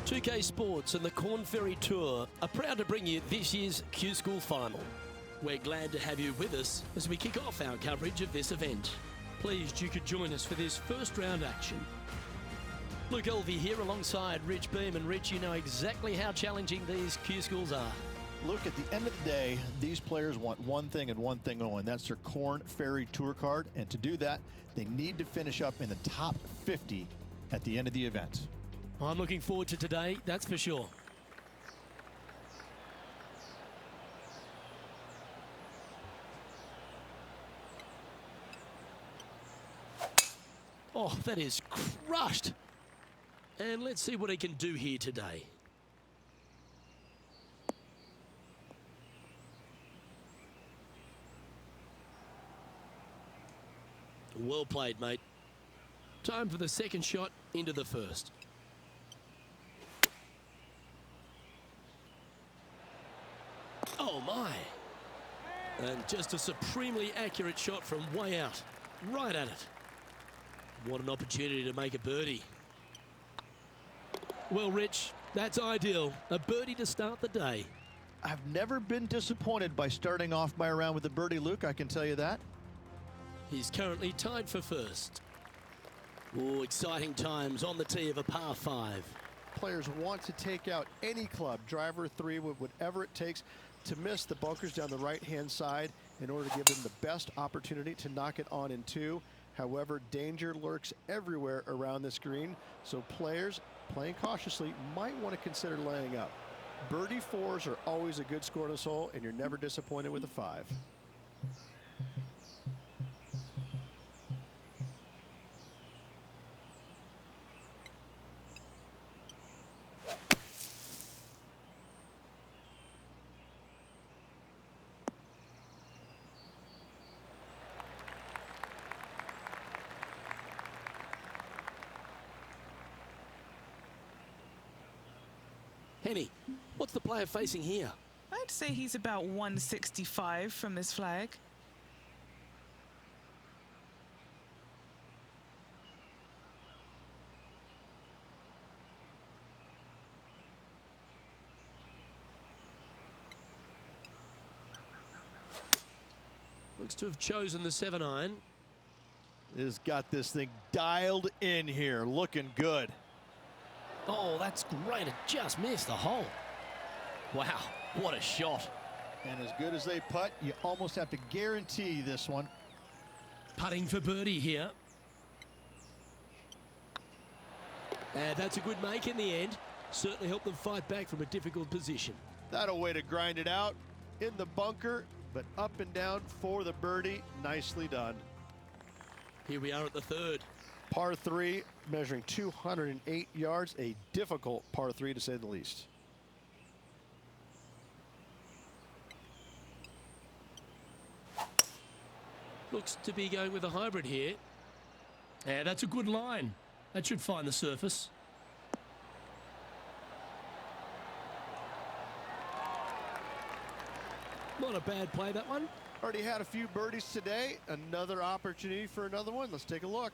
2K Sports and the Corn Ferry Tour are proud to bring you this year's Q School Final. We're glad to have you with us as we kick off our coverage of this event. Pleased you could join us for this first round action. Luke Elvey here alongside Rich Beam, and Rich, you know exactly how challenging these Q schools are. Look, at the end of the day, these players want one thing and one thing only, and that's their Corn Ferry Tour card. And to do that, they need to finish up in the top 50 at the end of the event. I'm looking forward to today, that's for sure. Oh, that is crushed. And let's see what he can do here today. Well played, mate. Time for the second shot into the first. Oh my. And just a supremely accurate shot from way out. Right at it. What an opportunity to make a birdie. Well, Rich, that's ideal. A birdie to start the day. I've never been disappointed by starting off my round with a birdie, Luke, I can tell you that. He's currently tied for first. Oh, exciting times on the tee of a par 5. Players want to take out any club, driver, 3, whatever it takes, to miss the bunkers down the right-hand side in order to give them the best opportunity to knock it on in 2. However, danger lurks everywhere around this green, so players playing cautiously might want to consider laying up. Birdie 4s are always a good score to this hole, and you're never disappointed with a 5. Henny, what's the player facing here? I'd say he's about 165 from his flag. Looks to have chosen the 7-iron. Has got this thing dialed in here, looking good. Oh, that's great. It just missed the hole. Wow, what a shot. And as good as they putt, you almost have to guarantee this one. Putting for birdie here. And that's a good make in the end. Certainly helped them fight back from a difficult position. That a way to grind it out in the bunker, but up and down for the birdie. Nicely done. Here we are at the third. Par 3, measuring 208 yards, a difficult par 3 to say the least. Looks to be going with a hybrid here. Yeah, that's a good line. That should find the surface. Not a bad play, that one. Already had a few birdies today. Another opportunity for another one. Let's take a look.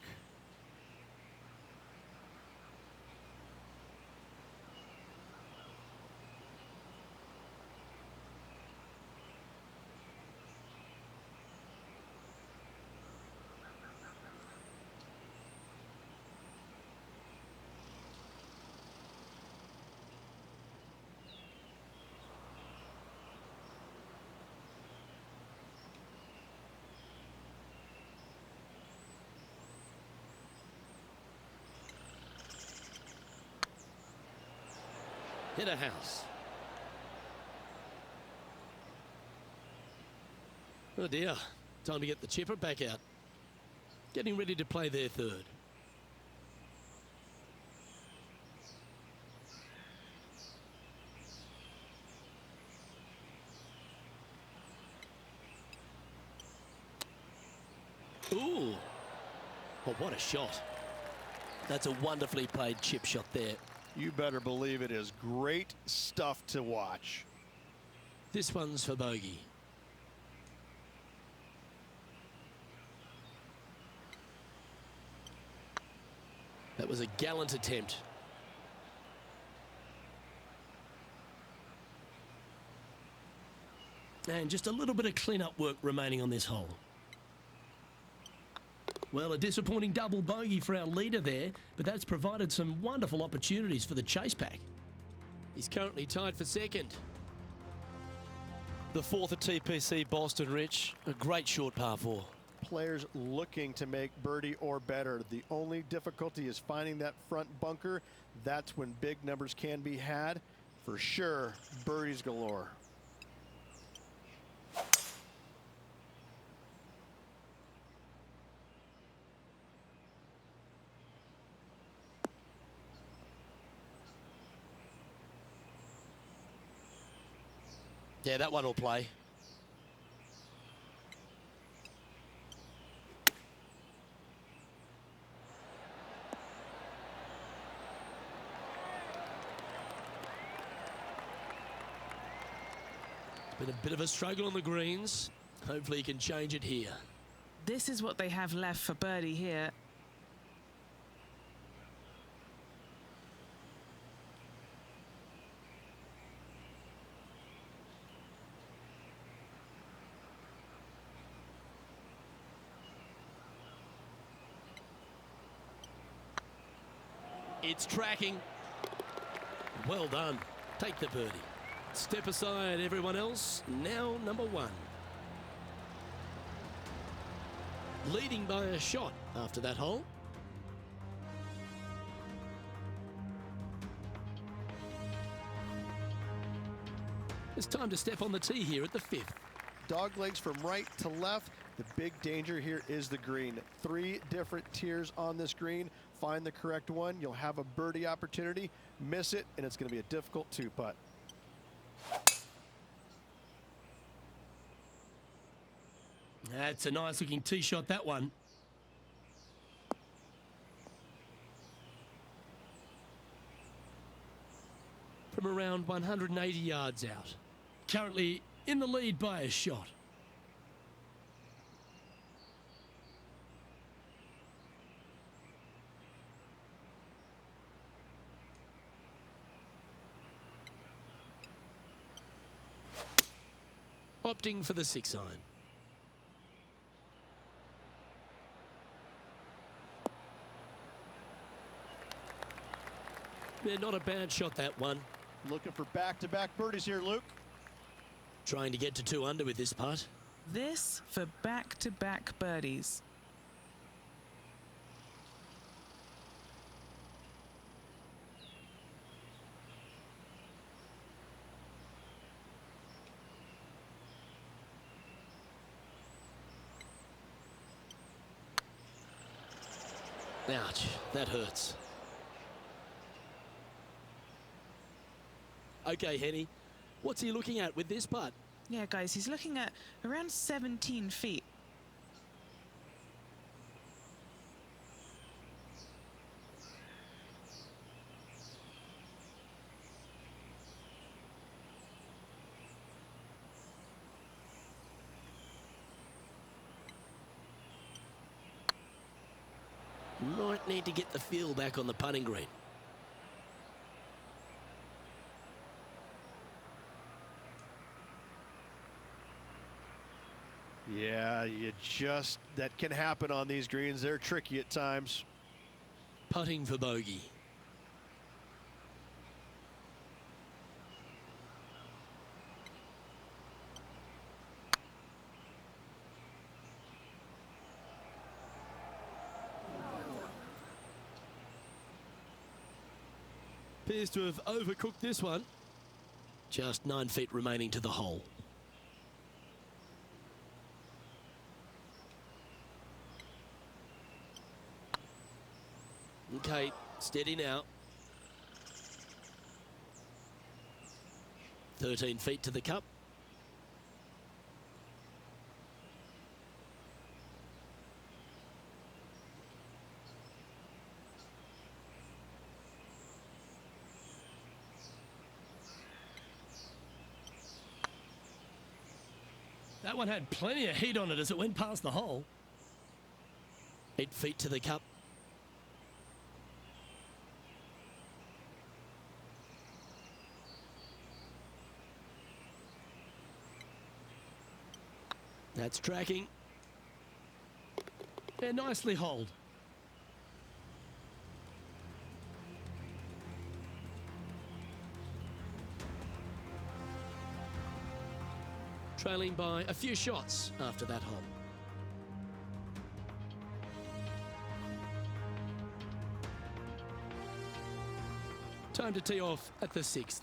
Hit a house. Oh dear, time to get the chipper back out. Getting ready to play their third. Ooh, oh, what a shot. That's a wonderfully played chip shot there. You better believe it is great stuff to watch. This one's for bogey. That was a gallant attempt. And just a little bit of clean-up work remaining on this hole. Well, a disappointing double bogey for our leader there, but that's provided some wonderful opportunities for the chase pack. He's currently tied for second. The fourth at TPC Boston, Rich. A great short par four. Players looking to make birdie or better. The only difficulty is finding that front bunker. That's when big numbers can be had. For sure, birdies galore. Yeah, that one will play. Been a bit of a struggle on the greens. Hopefully he can change it here. This is what they have left for birdie here. It's tracking. Well done. Take the birdie. Step aside, everyone else. Now number one. Leading by a shot after that hole. It's time to step on the tee here at the fifth. Dog legs from right to left. The big danger here is the green. 3 different tiers on this green. Find the correct one. You'll have a birdie opportunity. Miss it, and it's going to be a difficult 2-putt. That's a nice looking tee shot, that one. From around 180 yards out. Currently in the lead by a shot. Opting for the 6-iron. Yeah, not a bad shot, that one. Looking for back-to-back birdies here, Luke. Trying to get to 2 under with this putt. This for back-to-back birdies. Ouch, that hurts. Okay, Henny, what's he looking at with this putt? Yeah, guys, he's looking at around 17 feet. Might need to get the feel back on the putting green. Yeah, that can happen on these greens. They're tricky at times. Putting for bogey. Appears to have overcooked this one. Just 9 feet remaining to the hole. Okay, steady now. 13 feet to the cup. That one had plenty of heat on it as it went past the hole. 8 feet to the cup. That's tracking. And nicely holed. Trailing by a few shots after that hole. Time to tee off at the 6th.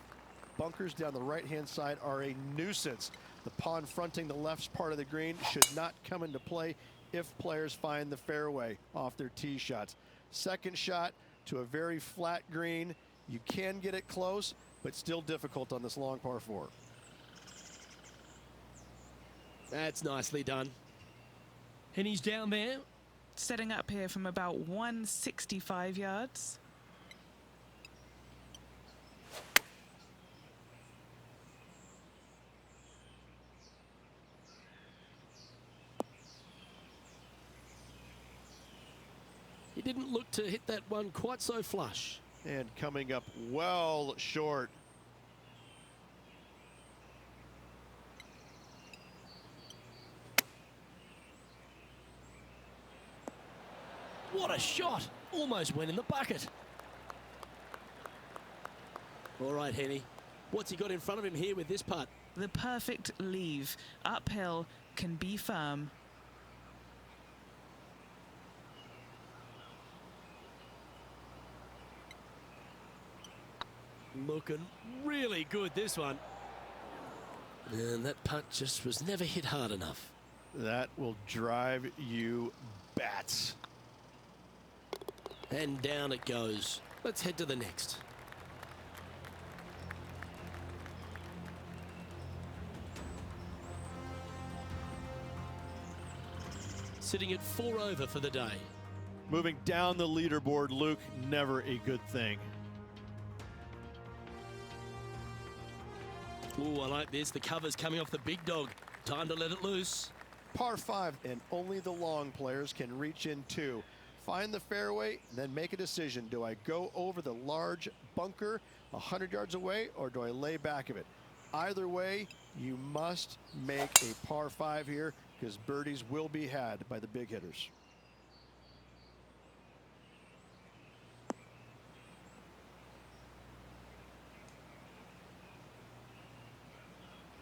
Bunkers down the right-hand side are a nuisance. The pond fronting the left part of the green should not come into play if players find the fairway off their tee shots. Second shot to a very flat green. You can get it close, but still difficult on this long par 4. That's nicely done. And he's down there. Setting up here from about 165 yards. He didn't look to hit that one quite so flush. And coming up well short. What a shot! Almost went in the bucket. All right, Henny. What's he got in front of him here with this putt? The perfect leave. Uphill, can be firm. Looking really good, this one. And that putt just was never hit hard enough. That will drive you bats. And down it goes. Let's head to the next. Sitting at 4 over for the day. Moving down the leaderboard, Luke, never a good thing. Ooh, I like this. The cover's coming off the big dog. Time to let it loose. Par 5, and only the long players can reach in 2. Find the fairway, then make a decision. Do I go over the large bunker 100 yards away, or do I lay back of it? Either way, you must make a par 5 here, because birdies will be had by the big hitters.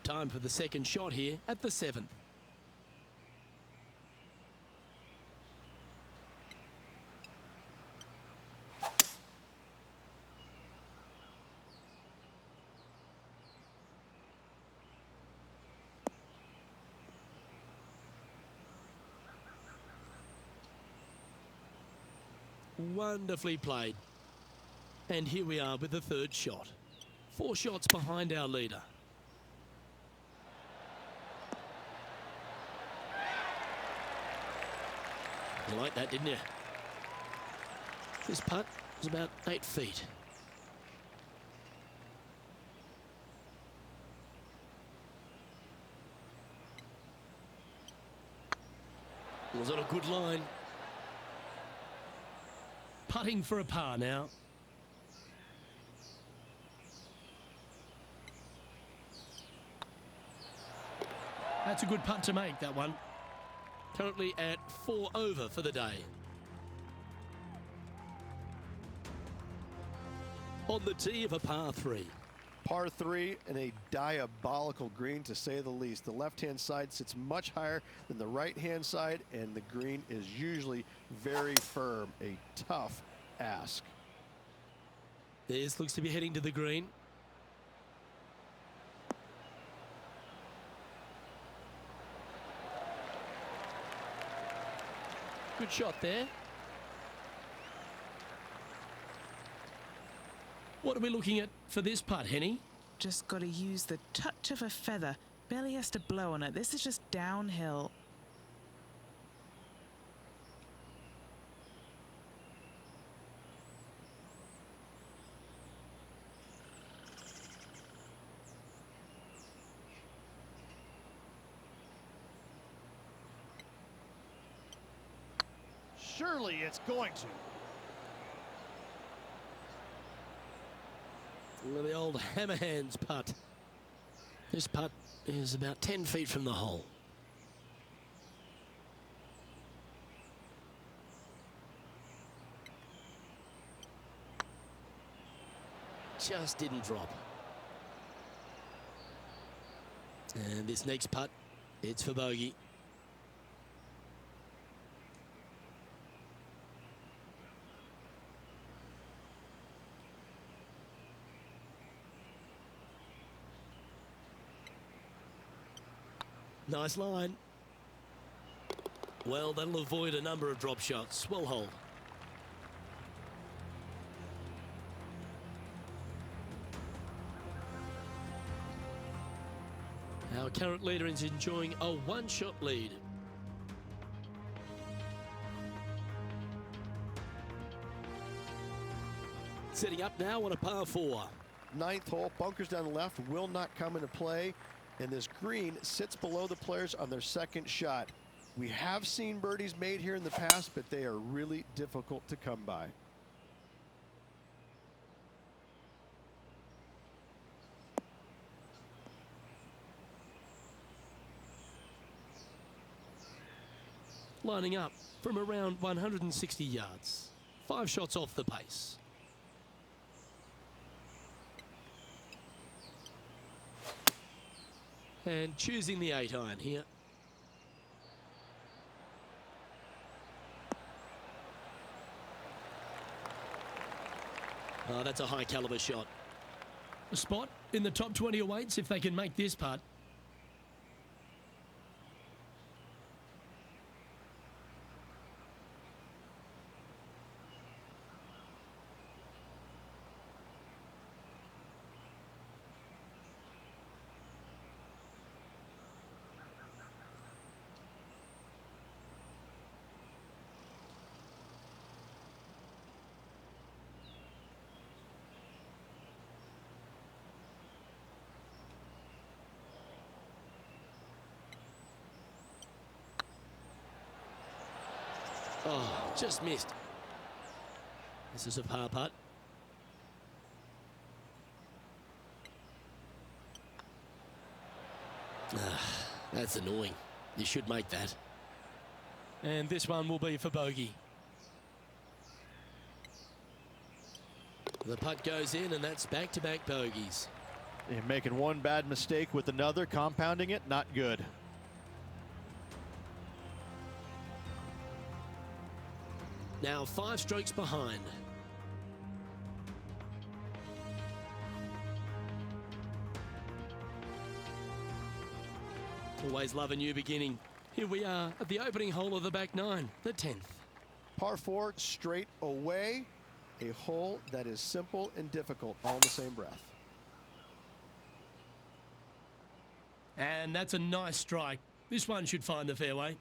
Time for the second shot here at the 7th. Wonderfully played. And here we are with the third shot. 4 shots behind our leader. You like that, didn't you? This putt is about 8 feet. Was on a good line. Putting for a par now. That's a good putt to make, that one. Currently at 4 over for the day. On the tee of a par 3. Par 3 and a diabolical green, to say the least. The left-hand side sits much higher than the right-hand side, and the green is usually very firm. A tough ask. This looks to be heading to the green. Good shot there. What are we looking at for this putt, Henny? Just got to use the touch of a feather. Barely has to blow on it. This is just downhill. Surely it's going to. The old hammerhands putt. This putt is about 10 feet from the hole. just didn't drop. And this next putt, it's for bogey. Nice line. Well, that'll avoid a number of drop shots. Well hold. Our current leader is enjoying a one-shot lead. Setting up now on a par 4. Ninth hole, bunkers down the left will not come into play, and this green sits below the players on their second shot. We have seen birdies made here in the past, but they are really difficult to come by. Lining up from around 160 yards. 5 shots off the pace. And choosing the 8-iron here. Oh, that's a high caliber shot. A spot in the top 20 awaits if they can make this putt. Oh, just missed. This is a par putt. That's annoying. You should make that. And this one will be for bogey. The putt goes in, and that's back-to-back bogeys. You're making one bad mistake with another, compounding it, not good. Now 5 strokes behind. Always love a new beginning. Here we are at the opening hole of the back 9, the 10th. Par 4 straight away. A hole that is simple and difficult all in the same breath. And that's a nice strike. This one should find the fairway.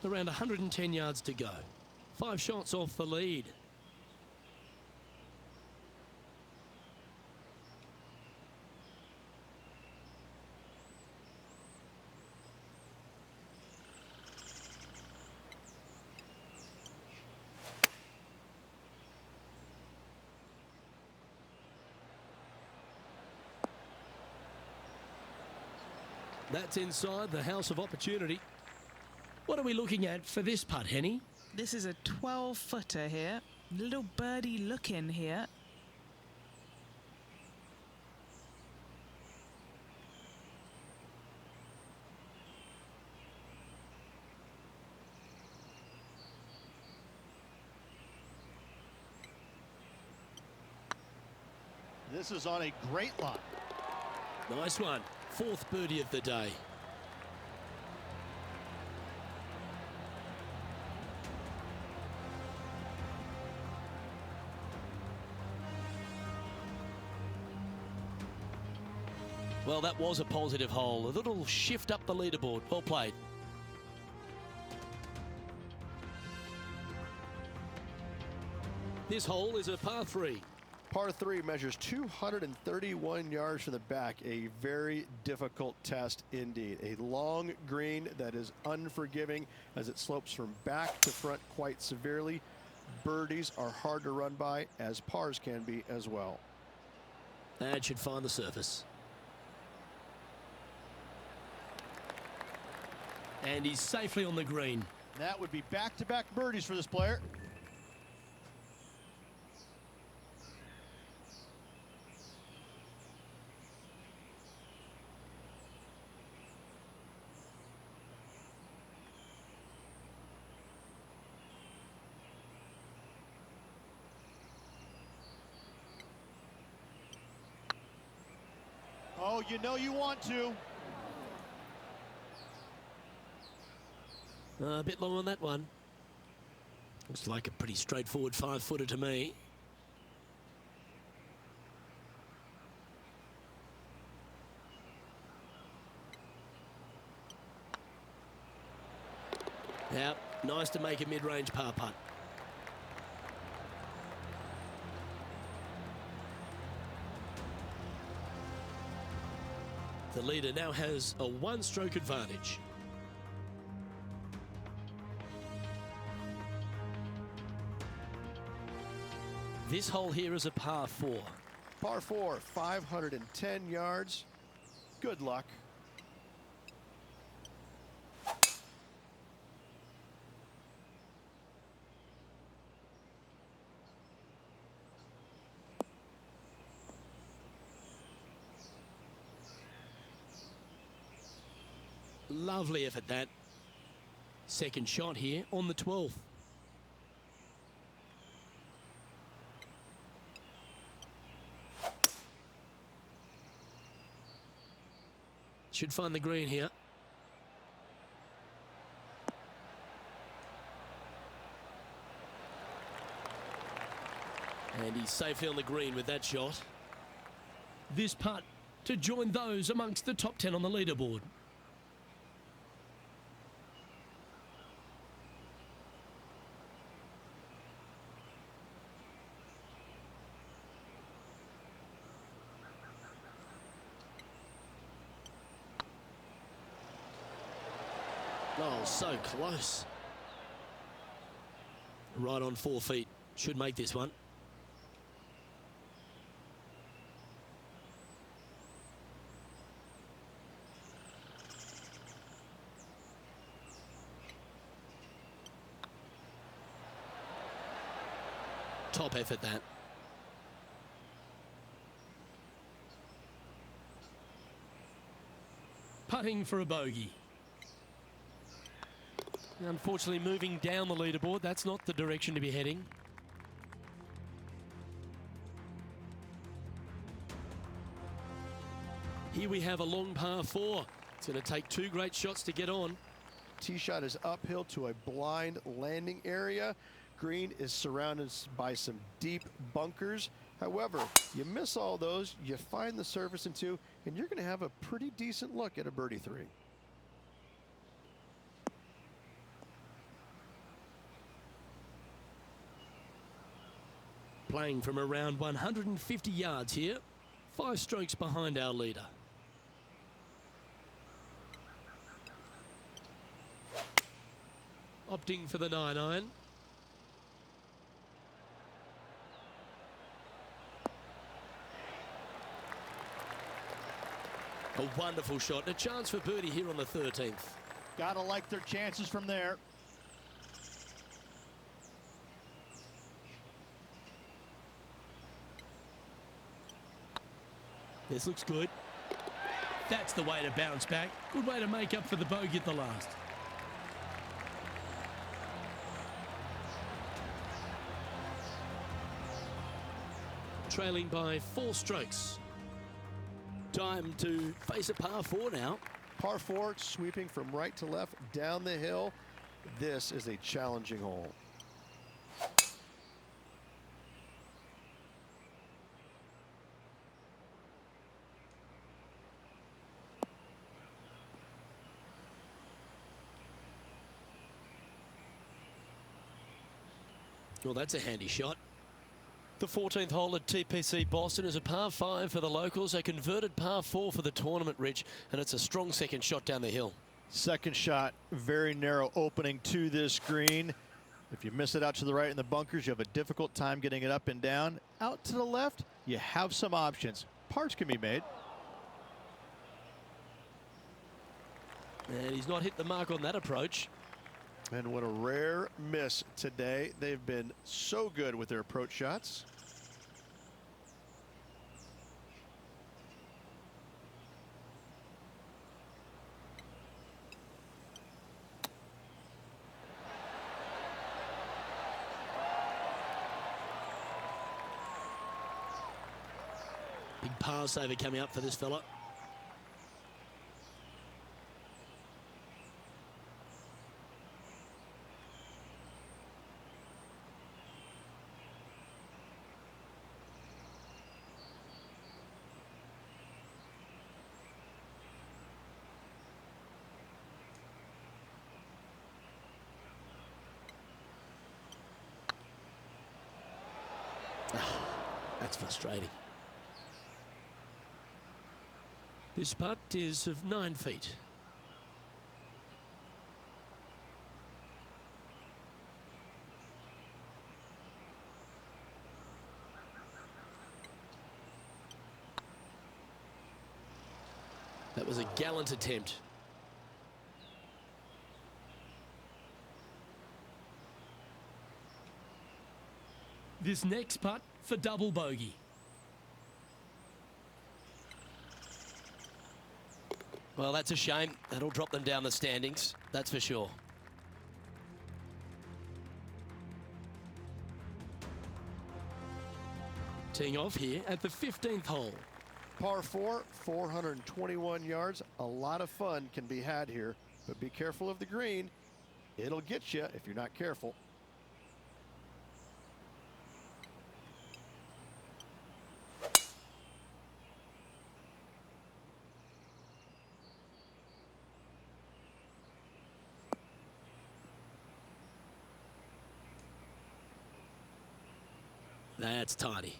Around 110 yards to go. 5 shots off the lead. That's inside the house of opportunity. What are we looking at for this putt, Henny? This is a 12-footer here. Little birdie look in here. This is on a great line. Nice one. 4th birdie of the day. Well, that was a positive hole. A little shift up the leaderboard. Well played. This hole is a par 3. Par 3 measures 231 yards from the back. A very difficult test indeed. A long green that is unforgiving as it slopes from back to front quite severely. Birdies are hard to run by, as pars can be as well. That should find the surface. And he's safely on the green. That would be back-to-back birdies for this player. Oh, you know you want to. A bit long on that one. Looks like a pretty straightforward 5-footer to me. Yeah, nice to make a mid-range par putt. The leader now has a one-stroke advantage. This hole here is a par 4. Par 4, 510 yards. Good luck. Lovely effort that. Second shot here on the 12th. Should find the green here. And he's safely on the green with that shot. This putt to join those amongst the top 10 on the leaderboard. Oh, so close. Right on 4 feet. Should make this one. Top effort that. Putting for a bogey. Unfortunately, moving down the leaderboard, that's not the direction to be heading. Here we have a long par 4. It's going to take 2 great shots to get on. Tee shot is uphill to a blind landing area. Green is surrounded by some deep bunkers. However, you miss all those, you find the surface in 2, and you're going to have a pretty decent look at a birdie 3. Playing from around 150 yards here. 5 strokes behind our leader. Opting for the 9-iron. A wonderful shot. A chance for birdie here on the 13th. Gotta like their chances from there. This looks good. That's the way to bounce back. Good way to make up for the bogey at the last. Trailing by 4 strokes. Time to face a par 4 now. Par 4, sweeping from right to left down the hill. This is a challenging hole. Well, that's a handy shot. The 14th hole at TPC Boston is a par 5 for the locals, a converted par 4 for the tournament, Rich, and it's a strong second shot down the hill. Second shot, very narrow opening to this green. If you miss it out to the right in the bunkers, you have a difficult time getting it up and down. Out to the left, you have some options. Parts can be made. And he's not hit the mark on that approach. And what a rare miss today. They've been so good with their approach shots. Big pass over coming up for this fella. That's frustrating. This putt is of 9 feet. That was a gallant attempt. This next putt for double bogey. Well, that's a shame. That'll drop them down the standings, that's for sure. Teeing off here at the 15th hole. Par 4, 421 yards. A lot of fun can be had here, but be careful of the green. It'll get you if you're not careful. That's tidy.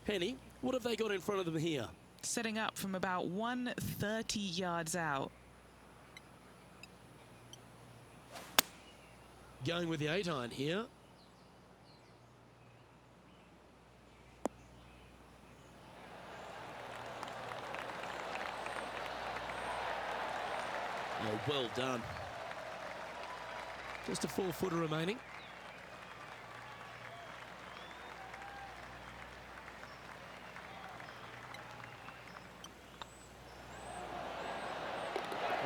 Penny, what have they got in front of them here? Setting up from about 130 yards out. Going with the 8-iron here. Oh, well done. Just a 4-footer remaining.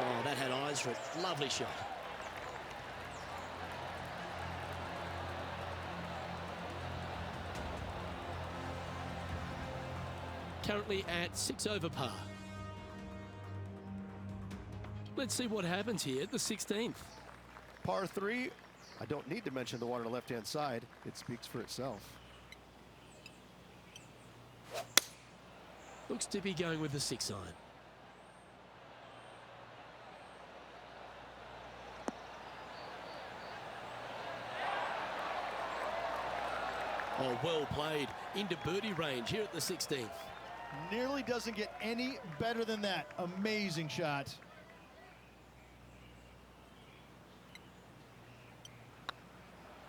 Oh, that had eyes for it. Lovely shot. Currently at 6 over par. Let's see what happens here at the 16th. Par 3, I don't need to mention the one on the left-hand side. It speaks for itself. Looks to be going with the 6-iron. Oh, well played. Into birdie range here at the 16th. Nearly doesn't get any better than that. Amazing shot.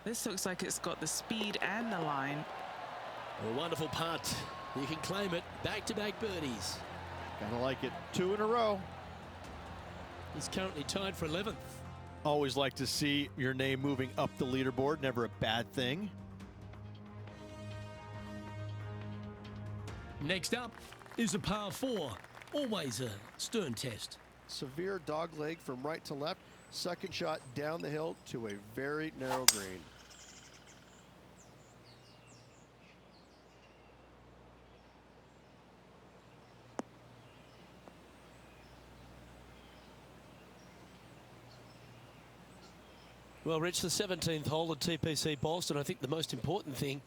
This looks like it's got the speed and the line. A wonderful putt. You can claim it. Back-to-back birdies. Kind of like it. 2 in a row. He's currently tied for 11th. Always like to see your name moving up the leaderboard. Never a bad thing. Next up is a par 4. Always a stern test. Severe dog leg from right to left. Second shot down the hill to a very narrow green. Well, Rich, the 17th hole at TPC Boston. I think the most important thing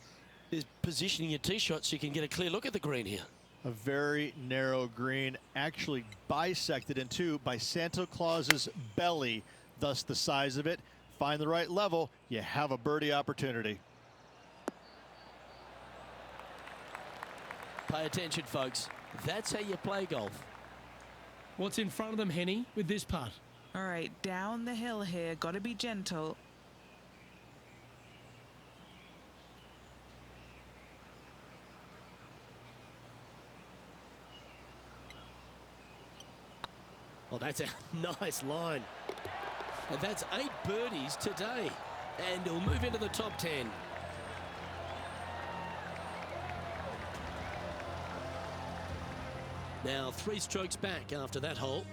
is positioning your tee shot so you can get a clear look at the green here. A very narrow green, actually bisected in two by Santa Claus's belly, thus the size of it. Find the right level, you have a birdie opportunity. Pay attention, folks. That's how you play golf. What's in front of them, Henny, with this putt? All right, down the hill here. Got to be gentle. Oh, that's a nice line. And that's 8 birdies today. And he'll move into the top 10. Now 3 strokes back after that hole.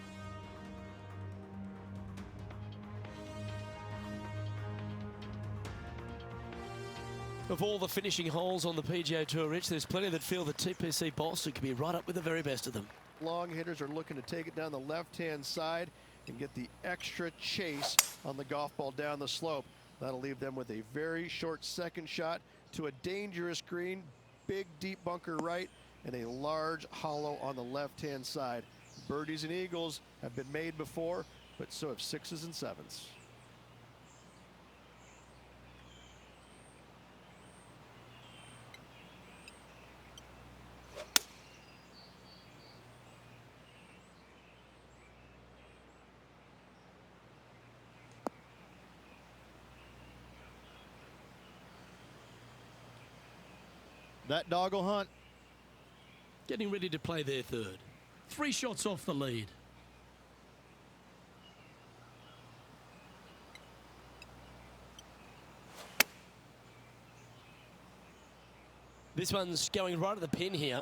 Of all the finishing holes on the PGA Tour, Rich, there's plenty that feel that TPC Boston could be right up with the very best of them. Long hitters are looking to take it down the left-hand side and get the extra chase on the golf ball down the slope. That'll leave them with a very short second shot to a dangerous green, big deep bunker right, and a large hollow on the left-hand side. Birdies and eagles have been made before, but so have 6s and 7s. That doggle hunt. Getting ready to play their third. 3 shots off the lead. This one's going right at the pin here.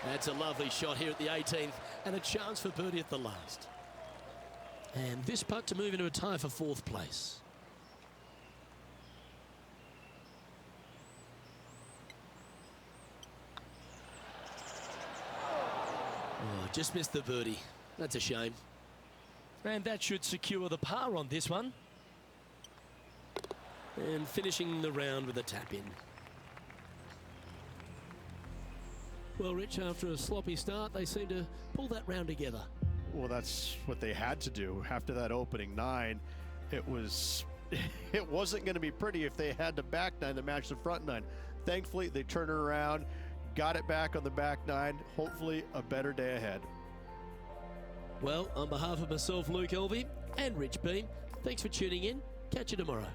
That's a lovely shot here at the 18th and a chance for birdie at the last. And this putt to move into a tie for 4th place. Oh, just missed the birdie. That's a shame. And that should secure the par on this one. And finishing the round with a tap in. Well, Rich, after a sloppy start, they seem to pull that round together. Well, that's what they had to do after that opening 9. It wasn't going to be pretty if they had the back 9 to match the front 9. Thankfully, they turned it around, got it back on the back 9. Hopefully, a better day ahead. Well, on behalf of myself, Luke Elvey, and Rich Beam, thanks for tuning in. Catch you tomorrow.